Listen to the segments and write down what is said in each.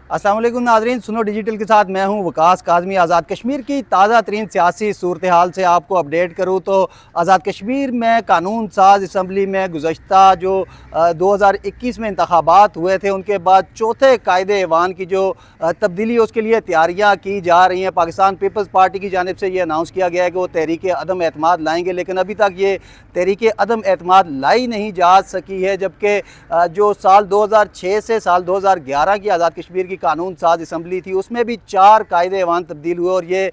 अस्सलाम वालेकुम नाज़रीन, सुनो डिजिटल के साथ मैं हूं वकास काज़मी। आज़ाद कश्मीर की ताज़ा तरीन सियासी सूरत हाल से आपको अपडेट करूं तो आज़ाद कश्मीर में कानून साज असम्बली में गुज़श्ता जो 2021 में इंतखाबात हुए थे उनके बाद चौथे कायदे ऐवान की जो तब्दीली है उसके लिए तैयारियाँ की जा रही हैं। पाकिस्तान पीपल्स पार्टी की जानिब से ये अनाउंस किया गया है कि वो तहरीक अदम एतमाद लाएँगे, लेकिन अभी तक ये तहरीक अदम एतमाद लाई नहीं जा सकी है। जबकि जो साल 2006 से साल 2011 की आज़ाद कश्मीर की कानून साज असम्बली थी उसमें भी 4 कायदे ऐवान तब्दील हुए और ये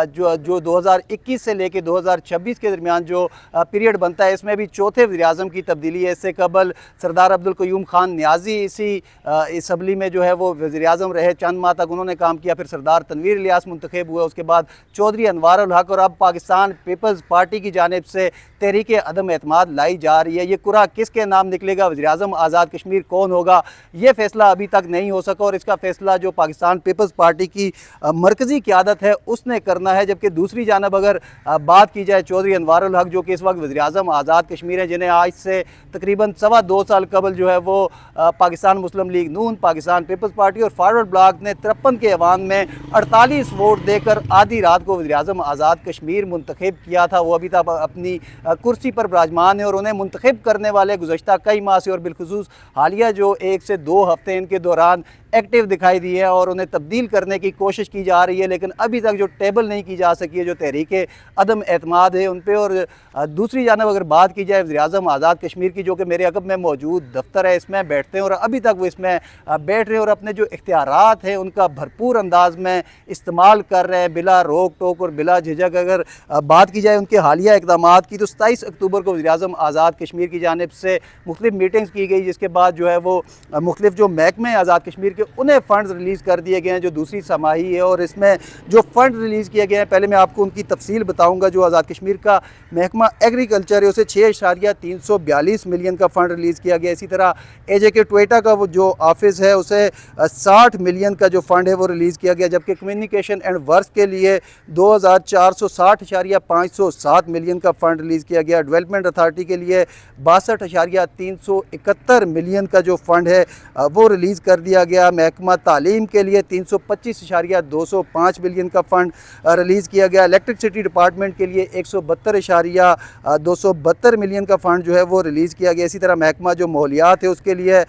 जो 2021 से लेकर 2026 के दरमियान जो पीरियड बनता है इसमें भी चौथे वज़ीर-ए-आज़म की तब्दीली है। इससे कबल सरदार अब्दुल क़य्यूम खान नियाज़ी इसी असम्बली में जो है वो वज़ीर-ए-आज़म रहे, चंद माह तक उन्होंने काम किया। फिर सरदार तनवीर इलियास मुंतखब हुए, उसके बाद चौधरी अनवार उल हक, और अब पाकिस्तान पीपल्स पार्टी की जानिब से तहरीक अदम एतमाद लाई जा रही है। ये कुरा किसके नाम निकलेगा, वज़ीर-ए-आज़म आज़ाद कश्मीर कौन होगा, ये फैसला अभी तक नहीं हो सका और इसका फैसला जो पाकिस्तान पीपल्स पार्टी की मरकज़ी क़यादत है उसने करना है। जबकि दूसरी जानब अगर बात की जाए चौधरी अनवार उल हक जो कि इस वक्त वज़ीर-ए-आज़म आज़ाद कश्मीर हैं, जिन्हें आज से तकरीबन 2.25 साल कबल जो है वो पाकिस्तान मुस्लिम लीग नून, पाकिस्तान पीपल्स पार्टी और फॉरवर्ड ब्लॉक ने 53 के ऐवान में 48 वोट देकर आधी रात को वज़ीर-ए-आज़म आज़ाद कश्मीर मुंतखब किया था। वो अभी तक अपनी कुर्सी पर विराजमान है और उन्हें मुंतखब करने वाले गुज़श्ता कई माह से और बिलखुसूस हालिया जो 1 से 2 हफ्ते इनके दौरान एक्टिव दिखाई दी है और उन्हें तब्दील करने की कोशिश की जा रही है, लेकिन अभी तक जो टेबल नहीं की जा सकी है जो तहरीक अदम एतमाद है उन पर। और दूसरी जानब अगर बात की जाए वज़ीर-ए-आज़म आज़ाद कश्मीर की, जो कि मेरे अकब में मौजूद दफ्तर है, इसमें बैठते हैं और अभी तक वो इसमें बैठ रहे हैं और अपने जो इख्तियारात हैं उनका भरपूर अंदाज में इस्तेमाल कर रहे हैं बिला रोक टोक और बिला झिझक। अगर बात की जाए उनके हालिया इक़दामात की तो 27 अक्टूबर को वज़ीर-ए-आज़म आज़ाद कश्मीर की जानिब से मुख्तलिफ़ मीटिंग्स की गई, जिसके बाद जो है वो मुख्तलिफ़ जो महकमे आज़ाद कश्मीर के उन्हें फ़ंड्स रिलीज़ कर दिए गए हैं जो दूसरी समाही है। और इसमें जो फ़ंड रिलीज़ किए गए हैं, पहले मैं आपको उनकी तफसील बताऊंगा। जो आज़ाद कश्मीर का महकमा एग्रीकल्चर है उसे 6.342 मिलियन का फ़ंड रिलीज़ किया गया। इसी तरह AJK टोयोटा का वो जो ऑफिस है उसे 60 मिलियन का जो फ़ंड है वो रिलीज़ किया गया। जबकि कम्युनिकेशन एंड वर्क्स के लिए 2460.507 मिलियन का फ़ंड रिलीज़ किया गया। डेवलपमेंट अथॉरिटी के लिए 62.371 मिलियन का जो फ़ंड है वो रिलीज़ कर दिया गया। महकमा तालीम के लिए 325.205 मिलियन का फ़ंड रिलीज़ किया गया। इलेक्ट्रिसिटी डिपार्टमेंट के लिए 172.272 मिलियन का फ़ंड जो है वो रिलीज़ किया गया। इसी तरह महकमा जो माहौलियात है उसके लिए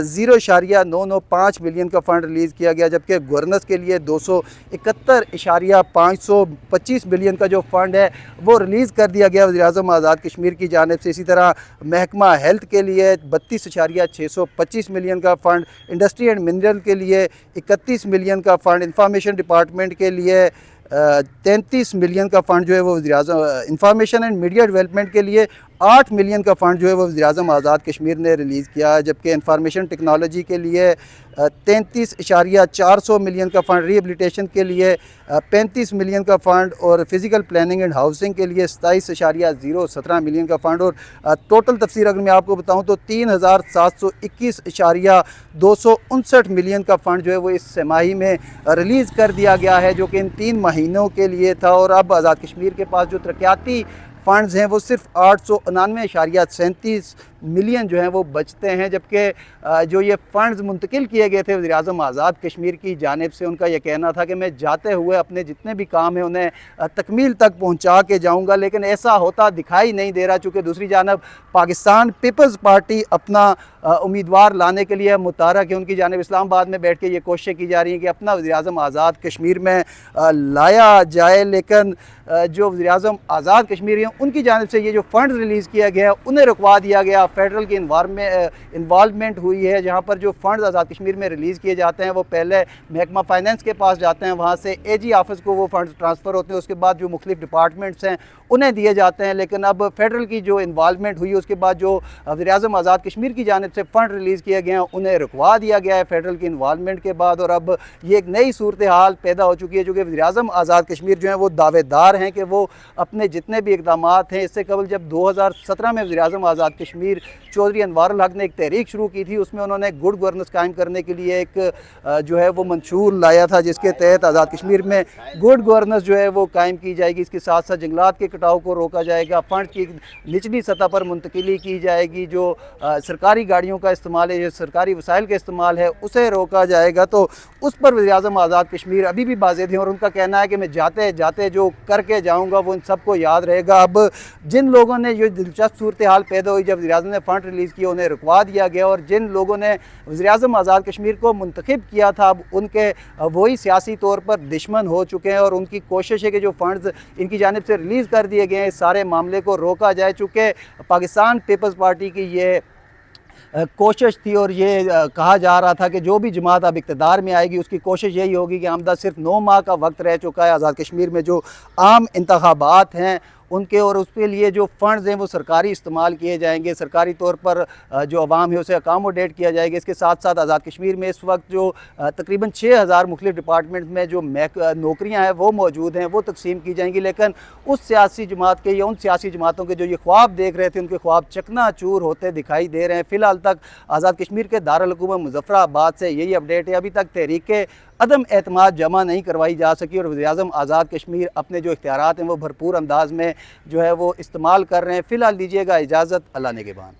0.995 मिलियन का फ़ंड रिलीज़ किया गया। जबकि गवर्नेंस के लिए 271.525 मिलियन का जो फ़ंड है वो रिलीज़ कर दिया गया वज़ीर-ए-आज़म आज़ाद कश्मीर की जानिब से। इसी तरह महकमा हेल्थ के लिए 32.625 मिलियन का फ़ंड, इंडस्ट्री एंड मिनरल के लिए 31 मिलियन का फ़ंड, इंफॉर्मेशन डिपार्टमेंट के लिए 33 मिलियन का फ़ंड जो है वो वज़ीर-ए-आज़म, इंफॉर्मेशन एंड मीडिया डेवलपमेंट के लिए 8 मिलियन का फ़ंड जो है वो वज़ीर-ए-आज़म आज़ाद कश्मीर ने रिलीज़ किया है। जबकि इंफॉर्मेशन टेक्नोलॉजी के लिए 33.400 मिलियन का फ़ंड, रिहेबिलिटेशन के लिए 35 मिलियन का फ़ंड और फ़िज़िकल प्लानिंग एंड हाउसिंग के लिए 27.017 मिलियन का फ़ंड। और टोटल तफसीर अगर मैं आपको बताऊं तो 3721.259 मिलियन का फ़ंड जो है वो इस छमाही में रिलीज़ कर दिया गया है, जो कि इन 3 महीनों के लिए था। और अब आज़ाद कश्मीर के पास जो तरक्याती फ़ंड्स हैं वो सिर्फ 899.37 मिलियन जो हैं वो बचते हैं। जबकि जो ये फ़ंड्स मुंतकिल किए गए थे वज़ीर-ए-आज़म आज़ाद कश्मीर की जानिब से, उनका यह कहना था कि मैं जाते हुए अपने जितने भी काम हैं उन्हें तकमील तक पहुंचा के जाऊंगा, लेकिन ऐसा होता दिखाई नहीं दे रहा। चूँकि दूसरी जानब पाकिस्तान पीपल्स पार्टी अपना उम्मीदवार लाने के लिए मुतहरक है, उनकी जानिब इस्लामाबाद में बैठ के ये कोशिशें की जा रही हैं कि अपना वज़ीर-ए-आज़म आज़ाद कश्मीर में लाया जाए, लेकिन जो वज़ीर-ए-आज़म आज़ाद कश्मीर हैं उनकी जानिब से ये जो फ़ंड रिलीज़ किया गया उन्हें रुकवा दिया गया। फेडरल की इन्वॉल्वमेंट हुई है, जहाँ पर जो फ़ंड आज़ाद कश्मीर में रिलीज़ किए जाते हैं वो पहले महकमा फ़ाइनेंस के पास जाते हैं, वहाँ से AG ऑफिस को वो फ़ंड ट्रांसफ़र होते हैं, उसके बाद जो मुख्तलिफ़ डिपार्टमेंट्स हैं उन्हें दिए जाते हैं। लेकिन अब फेडरल की जो इन्वॉल्वमेंट हुई उसके बाद जो वज़ीर-ए-आज़म आज़ाद कश्मीर की जानिब से फ़ंड रिलीज़ किए गए हैं उन्हें रुकवा दिया गया है फेडरल की इन्वॉल्वमेंट के बाद। और अब ये एक नई सूरत हाल पैदा हो चुकी है, जो कि वज़ीर-ए-आज़म आज़ाद कश्मीर जो हैं वो दावेदार हैं कि वो अपने जितने भी इक़दामात हैं, इससे कबल जब 2017 में वज़ीर-ए-आज़म आज़ाद कश्मीर चौधरी अनवार उल हक ने एक तहरीक शुरू की थी, उसमें उन्होंने गुड गवर्नेंस कायम करने के लिए एक जो है वो मंशूर लाया था, जिसके तहत आज़ाद कश्मीर में गुड गवर्नेंस जो है वो कायम की जाएगी। इसके साथ साथ जंगलात के कटाव को रोका जाएगा, फ़ंड की निचली सतह पर मुंतकिली की जाएगी, जो सरकारी गाड़ियों का इस्तेमाल है, जो सरकारी वसाइल का इस्तेमाल है उसे रोका जाएगा। तो उस पर वज़ीर-ए-आज़म आज़ाद कश्मीर अभी भी बाज़िद हैं और उनका कहना है कि मैं जाते जाते जो करके जाऊँगा वो इन सबको याद रहेगा। अब जिन लोगों ने ये दिलचस्प सूरत हाल पैदा हुई जब वज़ीर-ए-आज़म ने फ़ंड रिलीज़ किया उन्हें रुकवा दिया गया, और जिन लोगों ने वज़ीर-ए-आज़म आज़ाद कश्मीर को मुंतखब किया था अब उनके वही सियासी तौर पर दुश्मन हो चुके हैं, और उनकी कोशिश है कि जो फ़ंड्स इनकी जानिब से रिलीज़ कर दिए गए हैं इस सारे मामले को रोका जाए। चूँकि पाकिस्तान पीपल्स पार्टी की ये कोशिश थी और ये कहा जा रहा था कि जो भी जमात अब इक़्तिदार में आएगी उसकी कोशिश यही होगी कि आमदा सिर्फ 9 माह का वक्त रह चुका है आज़ाद कश्मीर में जो आम इंतखाबात हैं उनके, और उसके लिए जो फ़ंड्स हैं वो सरकारी इस्तेमाल किए जाएंगे, सरकारी तौर पर जो अवाम है उसे अकामोडेट किया जाएगा। इसके साथ साथ आज़ाद कश्मीर में इस वक्त जो तकरीबन 6000 मुख्तलिफ़ डिपार्टमेंट में जो नौकरियां हैं वो मौजूद हैं, वो तकसीम की जाएंगी। लेकिन उस सियासी जमात के या उन सियासी जमातों के जो ये ख्वाब देख रहे थे उनके ख्वाब चकनाचूर होते दिखाई दे रहे हैं। फ़िलहाल तक आज़ाद कश्मीर के दारुल हुकूमत मुज़फ़्फ़राबाद से यही अपडेट है। अभी तक तहरीक अदम एतमाद जमा नहीं करवाई जा सकी और वज़ीर-ए-आज़म आज़ाद कश्मीर अपने जो इख्तियारात हैं वो भरपूर अंदाज में जो है वो इस्तेमाल कर रहे हैं। फ़िलहाल दीजिएगा इजाज़त, अल्लाह निगहबान।